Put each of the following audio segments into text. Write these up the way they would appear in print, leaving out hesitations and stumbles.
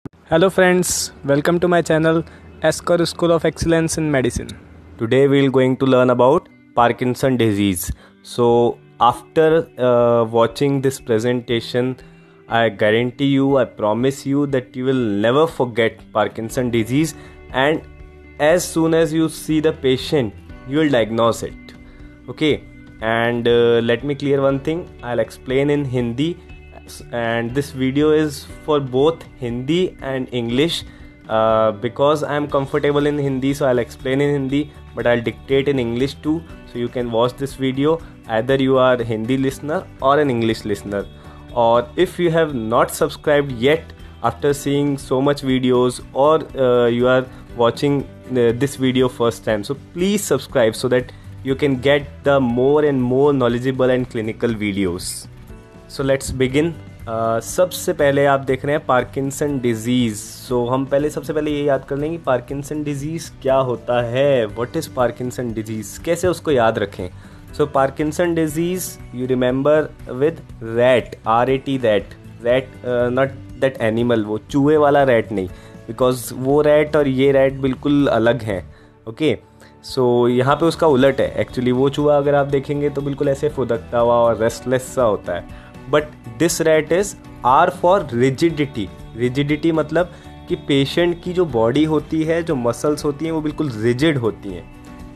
Hello friends, welcome to my channel Escor School of Excellence in Medicine. Today we are going to learn about Parkinson disease. So after watching this presentation, I guarantee you, I promise you that you will never forget Parkinson disease, and as soon as you see the patient, you will diagnose it. Okay, and let me clear one thing. I'll explain in Hindi, and this video is for both Hindi and English because I am comfortable in Hindi, so I'll explain in Hindi, but I'll dictate in English too, so you can watch this video either you are a Hindi listener or an English listener. Or if you have not subscribed yet after seeing so much videos, or you are watching this video first time, so please subscribe so that you can get the more and more knowledgeable and clinical videos. So let's begin. सबसे पहले आप देख रहे हैं Parkinson disease. सो हम सबसे पहले ये याद कर लेंगे पार्किंसन डिजीज़ क्या होता है. व्हाट इज़ पार्किंसन डिजीज़, कैसे उसको याद रखें. So Parkinson disease you remember with rat, RAT, rat, not that animal, वो चूहे वाला रैट नहीं, बिकॉज वो रैट और ये रैट बिल्कुल अलग हैं. ओके, सो यहाँ पे उसका उलट है. एक्चुअली वो चूहा अगर आप देखेंगे तो बिल्कुल ऐसे फुदकता हुआ और रेस्टलेस सा होता है. But this rat is R for rigidity. Rigidity मतलब कि पेशेंट की जो बॉडी होती है, जो मसल्स होती हैं, वो बिल्कुल रिजिड होती हैं.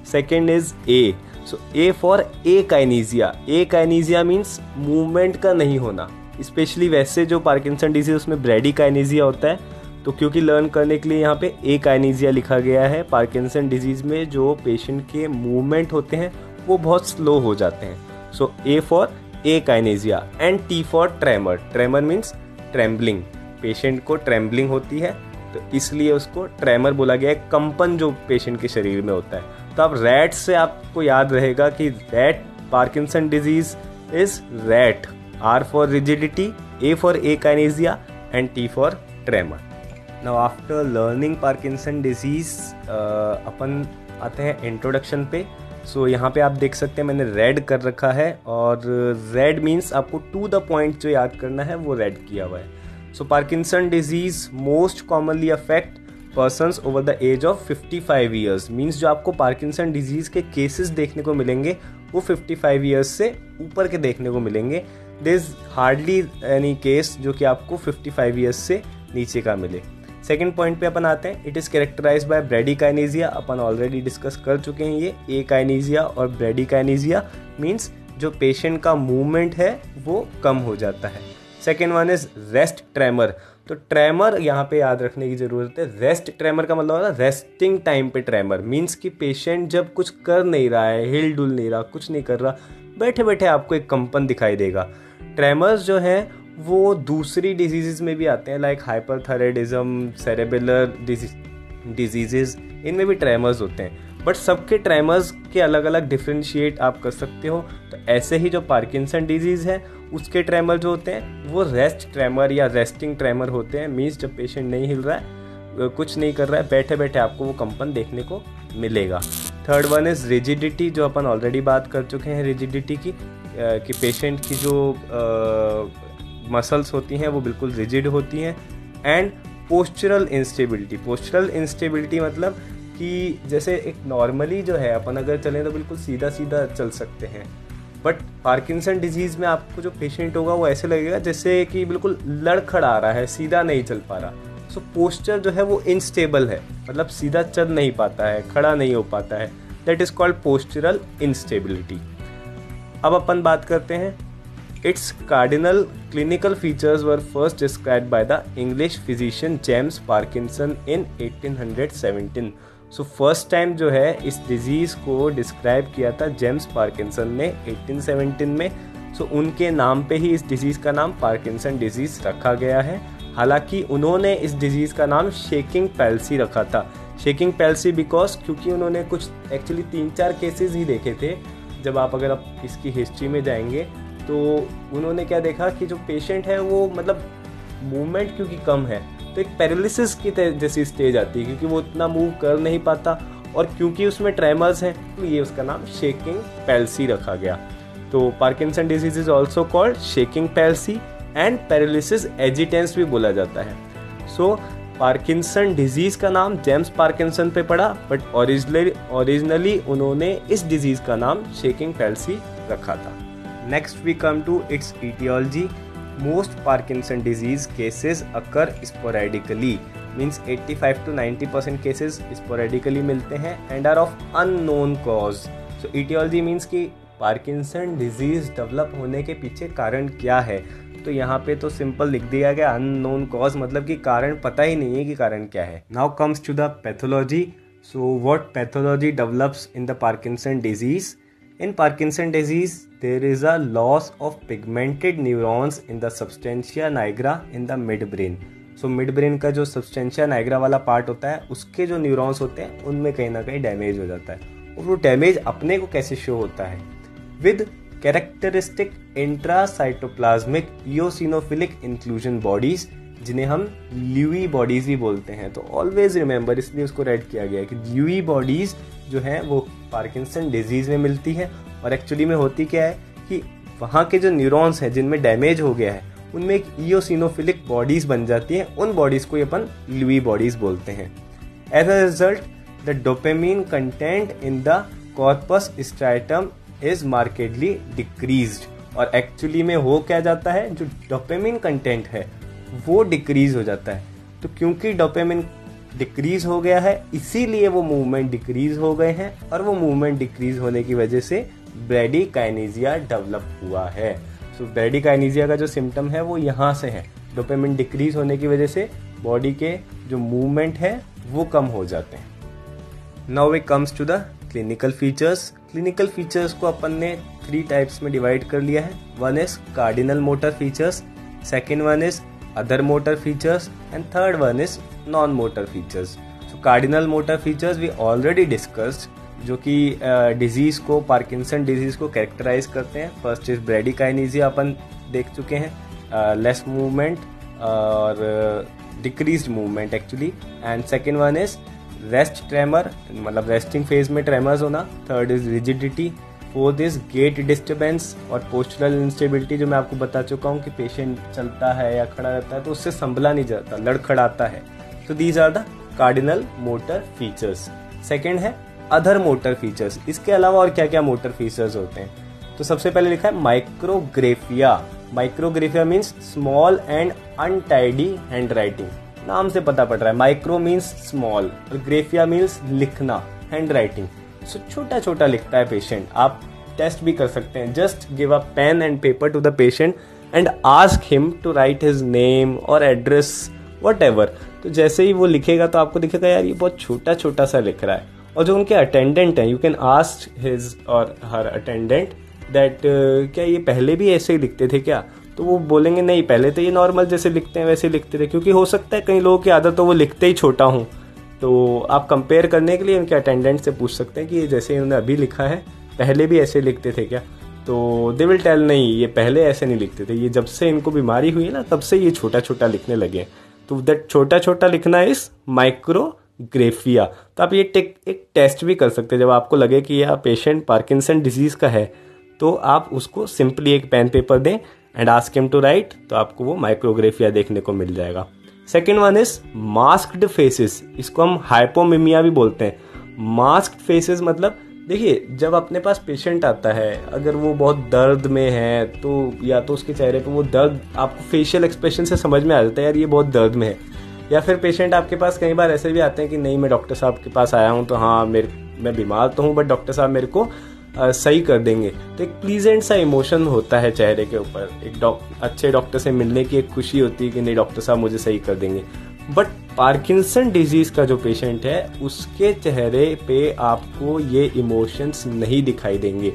Second is A. So A for akinesia. Akinesia means movement का नहीं होना. स्पेशली वैसे जो पार्किंसन डिजीज उसमें ब्रेडिकाइनेसिया होता है, तो क्योंकि लर्न करने के लिए यहाँ पे एकाइनेसिया लिखा गया है. पार्किंसन डिजीज में जो पेशेंट के मूवमेंट होते हैं वो बहुत स्लो हो जाते हैं. So A for akinesia and T for tremor. Tremor means trembling. Patient को ट्रेम्बलिंग होती है तो इसलिए उसको ट्रेमर बोला गया है, कंपन जो पेशेंट के शरीर में होता है. तो आप रैट से आपको याद रहेगा कि rat, Parkinson disease is rat. R for rigidity, A for akinesia and T for tremor. Now after learning Parkinson disease अपन आते हैं इंट्रोडक्शन पे. सो यहाँ पे आप देख सकते हैं मैंने रेड कर रखा है, और रेड मीन्स आपको टू द पॉइंट जो याद करना है वो रेड किया हुआ है. So Parkinson disease most commonly affect persons over the age of 55 years. Means जो आपको पार्किंसन डिजीज के केसेस देखने को मिलेंगे वो 55 ईयर्स से ऊपर के देखने को मिलेंगे. There is hardly any case जो कि आपको 55 ईयर्स से नीचे का मिले. सेकेंड पॉइंट पे अपन आते हैं. It is characterized by bradykinesia. अपन ऑलरेडी डिस्कस कर चुके हैं ये. एकाइनेसिया और ब्रेडिकाइनेसिया मीन्स जो पेशेंट का मूवमेंट है वो कम हो जाता है. Second one is rest tremor. तो ट्रेमर यहाँ पे याद रखने की ज़रूरत है. रेस्ट ट्रेमर का मतलब होता है रेस्टिंग टाइम पे ट्रेमर. मीन्स कि पेशेंट जब कुछ कर नहीं रहा है, हिल डुल नहीं रहा, कुछ नहीं कर रहा, बैठे बैठे आपको एक कंपन दिखाई देगा. ट्रेमर्स जो हैं वो दूसरी डिजीज़ में भी आते हैं, लाइक हाइपरथायराइडिज्म, सेरेबेलर डिजीज़, इनमें भी ट्रेमर्स होते हैं. बट सबके ट्रेमर्स के अलग अलग डिफ्रेंशिएट आप कर सकते हो. तो ऐसे ही जो पार्किंसन डिजीज़ है उसके ट्रेमर जो होते हैं वो रेस्ट ट्रेमर या रेस्टिंग ट्रेमर होते हैं. मीन्स जब पेशेंट नहीं हिल रहा है, कुछ नहीं कर रहा है, बैठे बैठे आपको वो कंपन देखने को मिलेगा. थर्ड वन इज़ रिजिडिटी, जो अपन ऑलरेडी बात कर चुके हैं रिजिडिटी की, कि पेशेंट की जो मसल्स होती हैं वो बिल्कुल रिजिड होती हैं. And postural instability. Postural instability मतलब कि जैसे एक नॉर्मली जो है अपन अगर चलें तो बिल्कुल सीधा सीधा चल सकते हैं, बट पार्किंसन डिजीज़ में आपको जो पेशेंट होगा वो ऐसे लगेगा जैसे कि बिल्कुल लड़खड़ा रहा है, सीधा नहीं चल पा रहा. सो पोस्चर जो है वो इनस्टेबल है, मतलब सीधा चल नहीं पाता है, खड़ा नहीं हो पाता है. That is called postural instability. अब अपन बात करते हैं. Its cardinal clinical features were first described by the English physician James Parkinson in 1817. So first time जो है इस डिजीज़ को डिस्क्राइब किया था जेम्स पार्किंसन ने 1817 में. सो उनके नाम पे ही इस डिजीज़ का नाम पार्किंसन डिजीज़ रखा गया है. हालांकि उन्होंने इस डिजीज़ का नाम शेकिंग पैल्सी रखा था. शेकिंग पैल्सी बिकॉज क्योंकि उन्होंने कुछ एक्चुअली 3-4 केसेस ही देखे थे. जब आप अगर आप इसकी हिस्ट्री में जाएंगे तो उन्होंने क्या देखा कि जो पेशेंट है वो मतलब मूवमेंट क्योंकि कम है तो एक पैरालिसिस की जैसी स्टेज आती है, क्योंकि वो इतना मूव कर नहीं पाता, और क्योंकि उसमें ट्रेमर्स हैं तो ये उसका नाम शेकिंग पैल्सी रखा गया. तो Parkinson disease is also called shaking palsy and paralysis agitans भी बोला जाता है. सो पार्किंसन डिजीज़ का नाम जेम्स पार्किंसन पे पड़ा, बट ओरिजिनली उन्होंने इस डिजीज़ का नाम शेकिंग पैल्सी रखा था। Next we come to its etiology. Most Parkinson disease cases occur sporadically, means 85 to 90% cases sporadically मिलते हैं and are of unknown cause. So etiology means कि पार्किंसन डिजीज़ डेवलप होने के पीछे कारण क्या है, तो यहाँ पे तो सिंपल लिख दिया गया अननोन कॉज, मतलब कि कारण पता ही नहीं है कि कारण क्या है। Now comes to the pathology. So what pathology develops in the Parkinson disease? In Parkinson disease, there is a loss of pigmented neurons in the substantia nigra in the midbrain. So midbrain का जो substantia nigra वाला part होता है, उसके जो neurons होते हैं उनमें कहीं ना कहीं डैमेज हो जाता है। और वो डैमेज अपने को कैसे शो होता है? With characteristic intracytoplasmic eosinophilic inclusion bodies, जिन्हें हम ल्यूई बॉडीज भी बोलते हैं। तो ऑलवेज रिमेंबर, इसलिए उसको रेड किया गया है कि ल्यूई बॉडीज जो है वो पार्किंसन डिजीज में मिलती है। और एक्चुअली में होती क्या है कि वहाँ के जो न्यूरॉन्स हैं जिनमें डैमेज हो गया है, उनमें एक इओसिनोफिलिक बॉडीज बन जाती हैं। उन बॉडीज को अपन ल्यूई बॉडीज बोलते हैं। As a result the dopamine content in the corpus striatum is markedly decreased. और एक्चुअली में हो क्या जाता है, जो डोपामिन कंटेंट है वो डिक्रीज हो जाता है। तो क्योंकि डोपामिन डिक्रीज हो गया है, इसीलिए वो मूवमेंट डिक्रीज हो गए हैं, और वो मूवमेंट डिक्रीज होने की वजह से ब्रैडीकाइनेसिया डेवलप हुआ है। सो ब्रैडीकाइनेसिया का जो सिम्टम है वो यहाँ से है। डोपामिन डिक्रीज होने की वजह से बॉडी के जो मूवमेंट है वो कम हो जाते हैं। Now we comes to the clinical features. Clinical features को अपन ने 3 टाइप्स में डिवाइड कर लिया है. One is cardinal motor features, second one is other motor features, and third one is non-motor features. So cardinal motor features we already discussed, जो कि disease को, पार्किंसन डिजीज को कैरेक्टराइज करते हैं. फर्स्ट इज ब्रैडीकाइनेसिया अपन देख चुके हैं, लेस मूवमेंट और decreased movement actually. And second one is rest tremor, मतलब रेस्टिंग फेज में ट्रेमर्स होना. Third is rigidity. Fourth is get disturbance और पोस्चरल इंस्टेबिलिटी, जो मैं आपको बता चुका हूँ कि पेशेंट चलता है या खड़ा रहता है तो उससे संभला नहीं जाता, लड़खड़ाता है. तो these are the cardinal motor features. Second है अदर मोटर फीचर्स. इसके अलावा और क्या क्या मोटर फीचर्स होते हैं? तो सबसे पहले लिखा है micrographia. Micrographia means small and untidy hand writing. नाम से पता पड़ रहा है, माइक्रो मीन्स स्मॉल और ग्रेफिया मीन्स लिखना, हैंड राइटिंग. सो छोटा छोटा लिखता है पेशेंट. आप टेस्ट भी कर सकते हैं. Just give a pen and paper to the patient and ask him to write his name और एड्रेस, व्हाटएवर. तो जैसे ही वो लिखेगा तो आपको दिखेगा यार ये बहुत छोटा छोटा सा लिख रहा है. और जो उनके अटेंडेंट हैं, यू कैन आस्क हिज और हर अटेंडेंट दैट क्या ये पहले भी ऐसे ही लिखते थे क्या? तो वो बोलेंगे नहीं, पहले तो ये नॉर्मल जैसे लिखते हैं वैसे लिखते थे. क्योंकि हो सकता है कई लोगों की आदत तो वो लिखते ही छोटा हूँ. तो आप कंपेयर करने के लिए उनके अटेंडेंट से पूछ सकते हैं कि ये जैसे इन्होंने अभी लिखा है पहले भी ऐसे लिखते थे क्या? तो दे विल टेल नहीं, ये पहले ऐसे नहीं लिखते थे, ये जब से इनको बीमारी हुई है ना तब से ये छोटा छोटा लिखने लगे. तो दैट छोटा छोटा लिखना इज माइक्रोग्रेफिया. तो आप ये एक टेस्ट भी कर सकते हैं. जब आपको लगे कि यह पेशेंट पार्किंसन डिजीज का है तो आप उसको सिंपली एक पेन पेपर दें and ask him to write, तो आपको वो माइक्रोग्रेफिया देखने को मिल जाएगा. Second one is masked faces. इसको हम हाइपोमिमिया भी बोलते हैं. मास्क्ड फेसेस मतलब देखिए, जब अपने पास पेशेंट आता है, अगर वो बहुत दर्द में है तो या तो उसके चेहरे पे वो दर्द आपको फेशियल एक्सप्रेशन से समझ में आ जाता है यार ये बहुत दर्द में है. या फिर पेशेंट आपके पास कई बार ऐसे भी आते हैं कि नहीं मैं डॉक्टर साहब के पास आया हूँ तो हाँ मैं बीमार तो हूँ बट डॉक्टर साहब मेरे को सही कर देंगे. तो एक प्लीजेंट सा इमोशन होता है चेहरे के ऊपर. एक अच्छे डॉक्टर से मिलने की एक खुशी होती है कि नहीं डॉक्टर साहब मुझे सही कर देंगे. बट पार्किंसन डिजीज का जो पेशेंट है उसके चेहरे पे आपको ये इमोशंस नहीं दिखाई देंगे.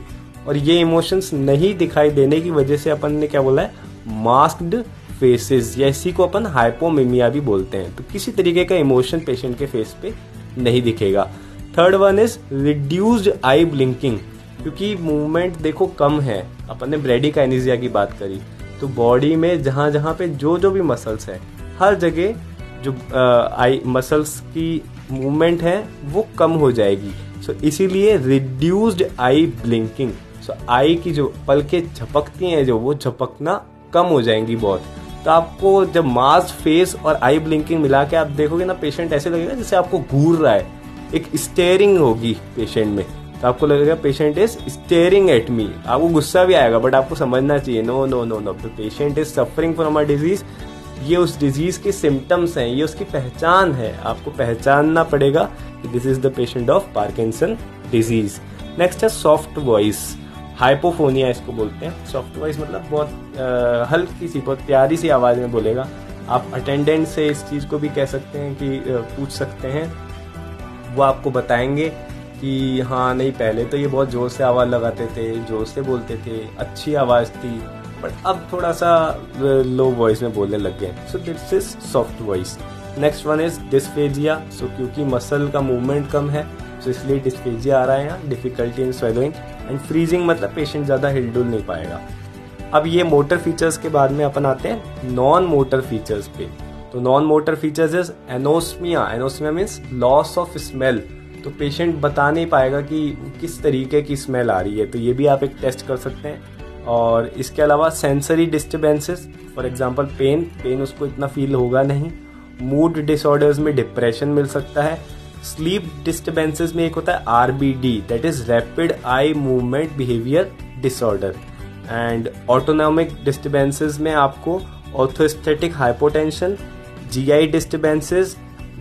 और ये इमोशंस नहीं दिखाई देने की वजह से अपन ने क्या बोला है, मास्क्ड फेसेस, या इसी को अपन हाइपोमिमिया भी बोलते हैं. तो किसी तरीके का इमोशन पेशेंट के फेस पे नहीं दिखेगा. Third one is reduced eye blinking. क्योंकि मूवमेंट देखो कम है, अपन ने ब्रैडीकाइनेसिया की बात करी, तो बॉडी में जहां जहां पे जो भी मसल्स है हर जगह जो आई मसल्स की मूवमेंट है वो कम हो जाएगी. सो इसीलिए रिड्यूस्ड आई ब्लिंकिंग. सो आई की जो पलकें झपकती हैं जो वो झपकना कम हो जाएंगी बहुत. तो आपको जब मास्क, फेस और आई ब्लिंकिंग मिला के आप देखोगे ना, पेशेंट ऐसे लगेगा जैसे आपको घूर रहा है, एक स्टेयरिंग होगी पेशेंट में, तो आपको लगेगा patient is staring at me. आपको गुस्सा भी आएगा, बट आपको समझना चाहिए no no no no, the patient is suffering from a disease. ये उस डिजीज के सिम्टम्स हैं, ये उसकी पहचान है, आपको पहचानना पड़ेगा कि this is the patient of Parkinson disease. Next है सॉफ्ट वॉइस, हाइपोफोनिया इसको बोलते हैं। सॉफ्ट वॉइस मतलब बहुत हल्की सी, बहुत प्यारी सी आवाज में बोलेगा। आप अटेंडेंट से इस चीज को भी कह सकते हैं कि पूछ सकते हैं, वो आपको बताएंगे कि हाँ नहीं पहले तो ये बहुत जोर से आवाज लगाते थे, जोर से बोलते थे, अच्छी आवाज थी, बट अब थोड़ा सा लो वॉइस में बोलने लग गए। So this is soft voice. Next one is dysphagia. So क्योंकि मसल का मूवमेंट कम है, तो इसलिए डिस्फेजिया आ रहा है यहाँ। Difficulty in swallowing and freezing, मतलब पेशेंट ज्यादा हिलडुल नहीं पाएगा। अब ये मोटर फीचर्स के बाद में अपन आते हैं नॉन मोटर फीचर्स पे। तो non motor features is anosmia. Anosmia means loss of smell. तो पेशेंट बता नहीं पाएगा कि किस तरीके की स्मेल आ रही है, तो ये भी आप एक टेस्ट कर सकते हैं। और इसके अलावा sensory disturbances, for example pain उसको इतना फील होगा नहीं। मूड डिसऑर्डर्स में डिप्रेशन मिल सकता है। स्लीप डिस्टर्बेंसेस में एक होता है RBD, that is rapid eye movement behaviour disorder. And autonomic disturbances में आपको orthostatic hypotension, GI disturbances,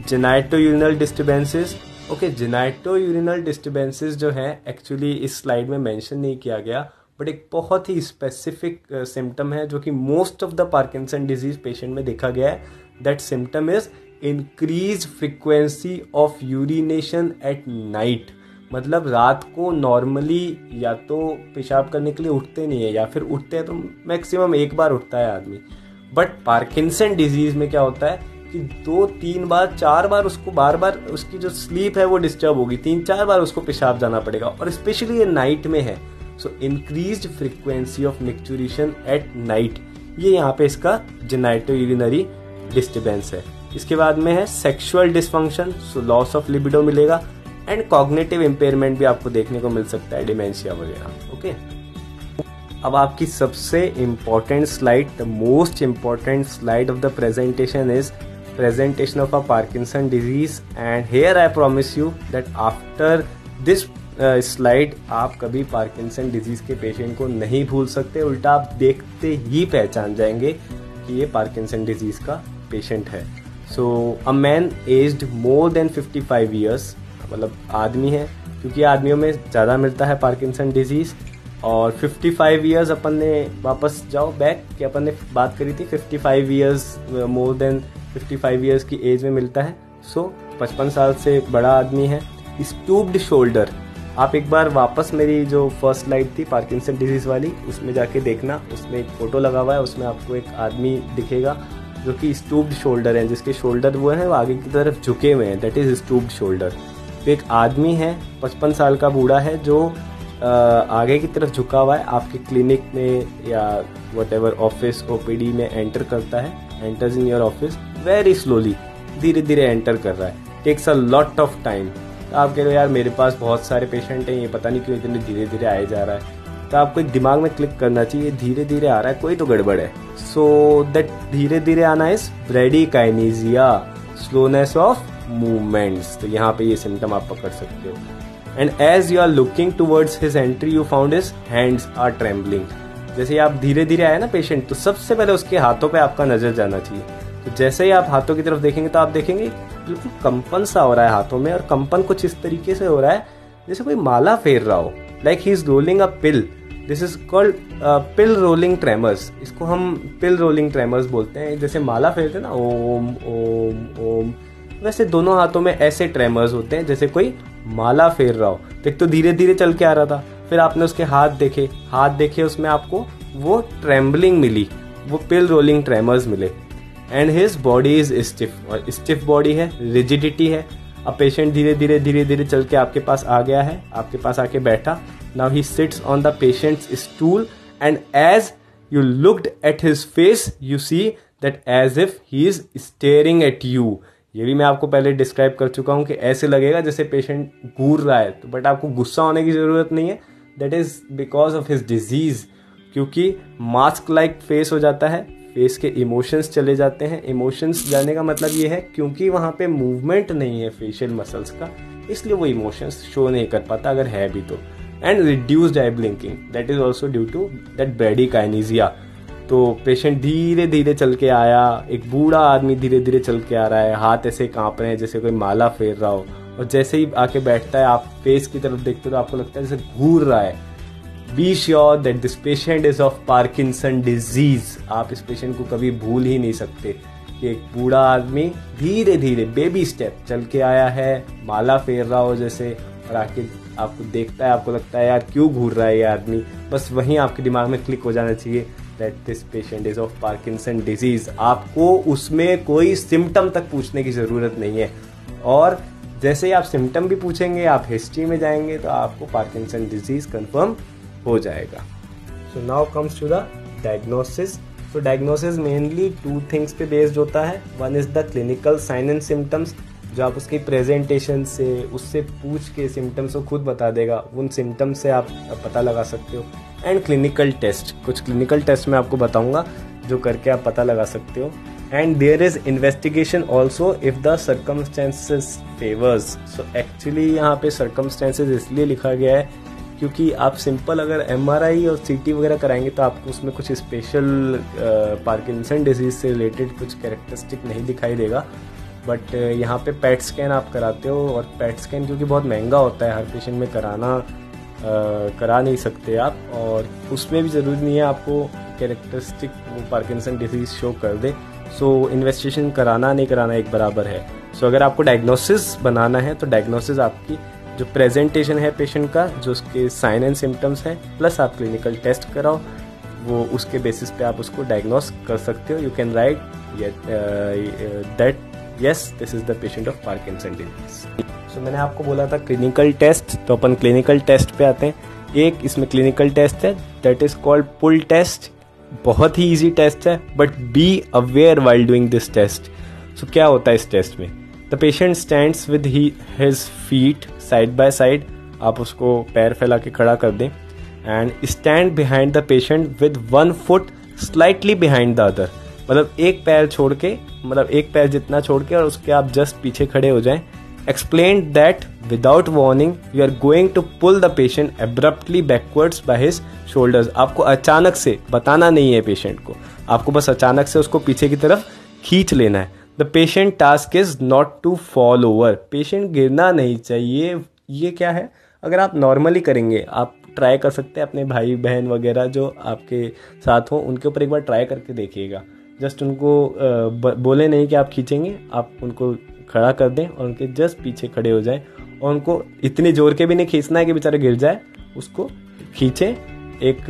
genitourinal disturbances. Okay, genitourinal disturbances जो है एक्चुअली इस स्लाइड में मेंशन नहीं किया गया, बट एक बहुत ही स्पेसिफिक सिम्टम है जो कि most of the Parkinson disease patient में देखा गया है। That symptom is increase frequency of urination at night. मतलब रात को नॉर्मली या तो पेशाब करने के लिए उठते नहीं है, या फिर उठते हैं तो मैक्सिमम एक बार उठता है आदमी। बट पार्किंसन डिजीज में क्या होता है कि 2-3 बार 4 बार उसको बार बार उसकी जो स्लीप है वो डिस्टर्ब होगी, 3-4 बार उसको पेशाब जाना पड़ेगा, और स्पेशली ये नाइट में है। So increased frequency of micturition at night, ये यहाँ पे इसका जेनाइटो-यूरिनरी डिस्टर्बेंस है। इसके बाद में है sexual dysfunction, so loss of libido मिलेगा। एंड कॉग्निटिव इम्पेयरमेंट भी आपको देखने को मिल सकता है, डिमेंशिया वगैरह। ओके, अब आपकी सबसे important slide, the most important slide of the presentation is presentation of a Parkinson disease, and here I promise you that after this slide आप कभी पार्किंसन डिजीज के पेशेंट को नहीं भूल सकते, उल्टा आप देखते ही पहचान जाएंगे कि ये पार्किंसन डिजीज का पेशेंट है। So a man aged more than 55 years, मतलब आदमी है, क्योंकि आदमियों में ज़्यादा मिलता है पार्किंसन डिजीज। और 55 ईयर्स अपन ने वापस जाओ बैक कि अपन ने बात करी थी 55 ईयर्स, मोर देन 55 ईयर्स की एज में मिलता है। सो 55 साल से बड़ा आदमी है। स्टूप्ड शोल्डर, आप एक बार वापस मेरी जो फर्स्ट स्लाइड थी पार्किंसन डिजीज वाली, उसमें जाके देखना, उसमें एक फोटो लगा हुआ है, उसमें आपको एक आदमी दिखेगा जो कि स्टूप्ड शोल्डर है, जिसके शोल्डर वो है वो आगे की तरफ झुके हुए हैं, दैट इज स्टूप्ड शोल्डर। तो एक आदमी है 55 साल का बूढ़ा है जो आगे की तरफ झुका हुआ है, आपके क्लिनिक में या व्हाटएवर ऑफिस ओपीडी में एंटर करता है, enters in your office very slowly, धीरे धीरे एंटर कर रहा है, takes a lot of time. तो आप कह रहे हो यार मेरे पास बहुत सारे पेशेंट हैं, ये पता नहीं क्यों इतने धीरे धीरे आए जा रहा है। तो आपको एक दिमाग में क्लिक करना चाहिए, धीरे धीरे आ रहा है, कोई तो गड़बड़ है। सो दैट धीरे धीरे आना is bradykinesia, slowness of movements. तो यहाँ पे ये सिम्टम आप पकड़ सकते हो। And as you are looking towards his entry you found his hands are trembling. जैसे ही आप धीरे धीरे आए ना पेशेंट, तो सबसे पहले उसके हाथों पे आपका नजर जाना चाहिए। तो जैसे ही आप हाथों की तरफ देखेंगे तो आप देखेंगे बिल्कुल कंपन सा हो रहा है हाथों में, और कंपन कुछ इस तरीके से हो रहा है जैसे कोई माला फेर रहा हो, like he is rolling a pill. This is called pill rolling tremors. इसको हम पिल रोलिंग ट्रेमर्स बोलते हैं। जैसे माला फेरते ना ओम ओम ओम, वैसे दोनों हाथों में ऐसे ट्रेमर्स होते हैं जैसे कोई माला फेर रहा हो। तो एक तो धीरे धीरे चल के आ रहा था, फिर आपने उसके हाथ देखे उसमें आपको वो ट्रेम्बलिंग मिली, वो पिल रोलिंग ट्रेमर्स मिले। And his body is stiff, और स्टिफ बॉडी है, रिजिडिटी है। अब पेशेंट धीरे धीरे चल के आपके पास आ गया है, आपके पास आके बैठा। Now he sits on the patient's stool, and as you looked at his face you see that as if he is staring at you. ये भी मैं आपको पहले डिस्क्राइब कर चुका हूँ कि ऐसे लगेगा जैसे पेशेंट घूर रहा है, तो बट आपको गुस्सा होने की जरूरत नहीं है, that is because of his disease. क्योंकि मास्क लाइक फेस हो जाता है, फेस के इमोशंस चले जाते हैं। इमोशंस जाने का मतलब ये है क्योंकि वहाँ पे मूवमेंट नहीं है फेशियल मसल्स का, इसलिए वो इमोशंस शो नहीं कर पाता अगर है भी तो। And reduced eye blinking, that is also due to that bradykinesia. तो पेशेंट धीरे धीरे चल के आया, एक बूढ़ा आदमी धीरे धीरे चल के आ रहा है, हाथ ऐसे कांप रहे हैं जैसे कोई माला फेर रहा हो, और जैसे ही आके बैठता है आप फेस की तरफ देखते हो तो आपको लगता है जैसे घूर रहा है। Be sure that this patient is of Parkinson disease. आप इस पेशेंट को कभी भूल ही नहीं सकते कि एक बूढ़ा आदमी धीरे धीरे बेबी स्टेप चल के आया है, माला फेर रहा हो जैसे, और आके आपको देखता है, आपको लगता है यार क्यों घूर रहा है ये आदमी। बस वहीं आपके दिमाग में क्लिक हो जाना चाहिए that this patient is of Parkinson disease. आपको उसमें कोई सिम्टम तक पूछने की जरूरत नहीं है, और जैसे ही आप सिम्टम भी पूछेंगे, आप हिस्ट्री में जाएंगे तो आपको पार्किंसन डिजीज कंफर्म हो जाएगा। So now comes to the diagnosis. So diagnosis mainly 2 things पे बेस्ड होता है। One is the clinical sign and symptoms, जो आप उसकी प्रेजेंटेशन से, उससे पूछ के सिम्टम्स को खुद बता देगा, उन सिम्टम्स से आप पता लगा सकते हो। एंड क्लिनिकल टेस्ट, कुछ क्लिनिकल टेस्ट मैं आपको बताऊंगा जो करके आप पता लगा सकते हो। And there is investigation also if the circumstances favours. So actually यहाँ पे सर्कमस्टेंसेस इसलिए लिखा गया है क्योंकि आप सिंपल अगर MRI और CT वगैरह कराएंगे तो आपको उसमें कुछ स्पेशल पार्किंसन डिजीज से रिलेटेड कुछ कैरेक्टरिस्टिक नहीं दिखाई देगा। बट यहाँ पे पेट स्कैन आप कराते हो, और पेट स्कैन क्योंकि बहुत महंगा होता है, हर पेशेंट में करा नहीं सकते आप, और उसमें भी ज़रूरी नहीं है आपको कैरेक्टरिस्टिक वो पार्किंसन डिजीज शो कर दे। सो इन्वेस्टिगेशन कराना नहीं कराना एक बराबर है। सो अगर आपको डायग्नोसिस बनाना है तो डायग्नोसिस आपकी जो प्रेजेंटेशन है पेशेंट का, जो उसके साइन एंड सिम्टम्स हैं, प्लस आप क्लिनिकल टेस्ट कराओ, वो उसके बेसिस पे आप उसको डायग्नोस कर सकते हो। You can write that yes this is the patient of Parkinson disease. So मैंने आपको बोला था क्लिनिकल टेस्ट, तो अपन क्लिनिकल टेस्ट पे आते हैं। एक इसमें क्लिनिकल टेस्ट है that is called pull test. बहुत ही इजी टेस्ट है, but be aware while doing this test. So क्या होता है इस टेस्ट में? The patient stands with his feet side by side, आप उसको पैर फैला के खड़ा कर दें, and stand behind the patient with 1 foot slightly behind the other. मतलब एक पैर छोड़ के, मतलब एक पैर जितना छोड़ के, और उसके आप जस्ट पीछे खड़े हो जाएं। Explained that without warning you are going to pull the patient abruptly backwards by his shoulders। आपको अचानक से बताना नहीं है पेशेंट को, आपको बस अचानक से उसको पीछे की तरफ खींच लेना है। The patient task is not to fall over। Patient गिरना नहीं चाहिए। ये क्या है, अगर आप नॉर्मली करेंगे, आप ट्राई कर सकते हैं अपने भाई बहन वगैरह जो आपके साथ हो, उनके ऊपर एक बार ट्राई करके देखिएगा। जस्ट उनको बोले नहीं कि आप खींचेंगे, आप उनको खड़ा कर दें और उनके जस्ट पीछे खड़े हो जाएं, और उनको इतनी जोर के भी नहीं खींचना है कि बेचारा गिर जाए, उसको खींचें एक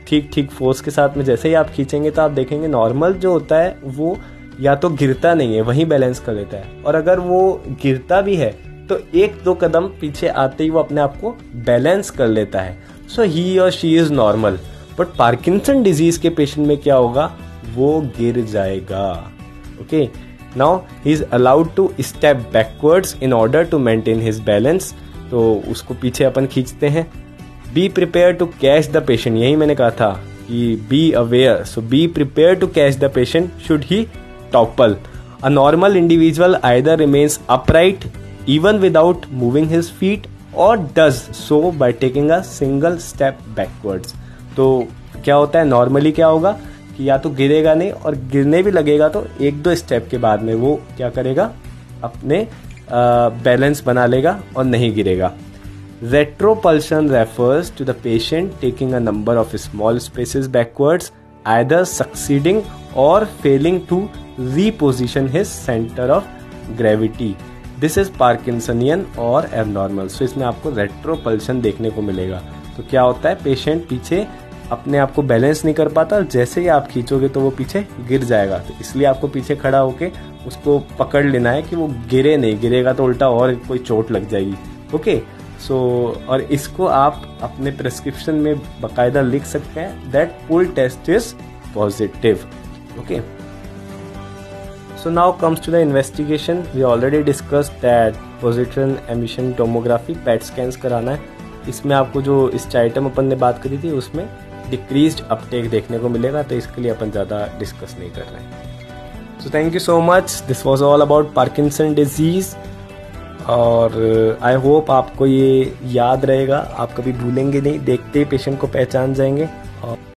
ठीक फोर्स के साथ में। जैसे ही आप खींचेंगे तो आप देखेंगे नॉर्मल जो होता है वो या तो गिरता नहीं है, वहीं बैलेंस कर लेता है, और अगर वो गिरता भी है तो 1-2 कदम पीछे आते ही वो अपने आप को बैलेंस कर लेता है। सो ही और she is normal. But Parkinson disease के पेशेंट में क्या होगा, वो गिर जाएगा। Okay, now he is allowed to step backwards in order to maintain his balance. तो उसको पीछे अपन खींचते हैं। Be prepare to catch the patient, यही मैंने कहा था कि be aware. So be prepare to catch the patient should he topple। A normal individual either remains upright even without moving his feet or does so by taking a single step backwards। तो क्या होता है, normally क्या होगा कि या तो गिरेगा नहीं, और गिरने भी लगेगा तो 1-2 स्टेप के बाद में वो क्या करेगा, अपने बैलेंस बना लेगा और नहीं गिरेगा। Retropulsion refers to the patient taking a number of small spaces backwards, either succeeding or failing to reposition his center of gravity। This is Parkinsonian और abnormal। So इसमें आपको रेट्रोपल्शन देखने को मिलेगा। तो क्या होता है, पेशेंट पीछे अपने आप को बैलेंस नहीं कर पाता, और जैसे ही आप खींचोगे तो वो पीछे गिर जाएगा। तो इसलिए आपको पीछे खड़ा होके उसको पकड़ लेना है कि वो गिरे नहीं, गिरेगा तो उल्टा और कोई चोट लग जाएगी। ओके, सो और इसको आप अपने प्रेस्क्रिप्शन में बाकायदा लिख सकते हैं that pull test is positive. Okay, so now comes to the investigation। we already discussed that positron emission tomography, PET scans कराना है। इसमें आपको जो स्टाइटम अपन ने बात करी थी उसमें डिक्रीज्ड अपटेक देखने को मिलेगा, तो इसके लिए अपन ज़्यादा डिस्कस नहीं कर रहे हैं। So thank you so much, this was all about Parkinson disease. और आई होप आपको ये याद रहेगा, आप कभी भूलेंगे नहीं, देखते ही पेशेंट को पहचान जाएंगे। और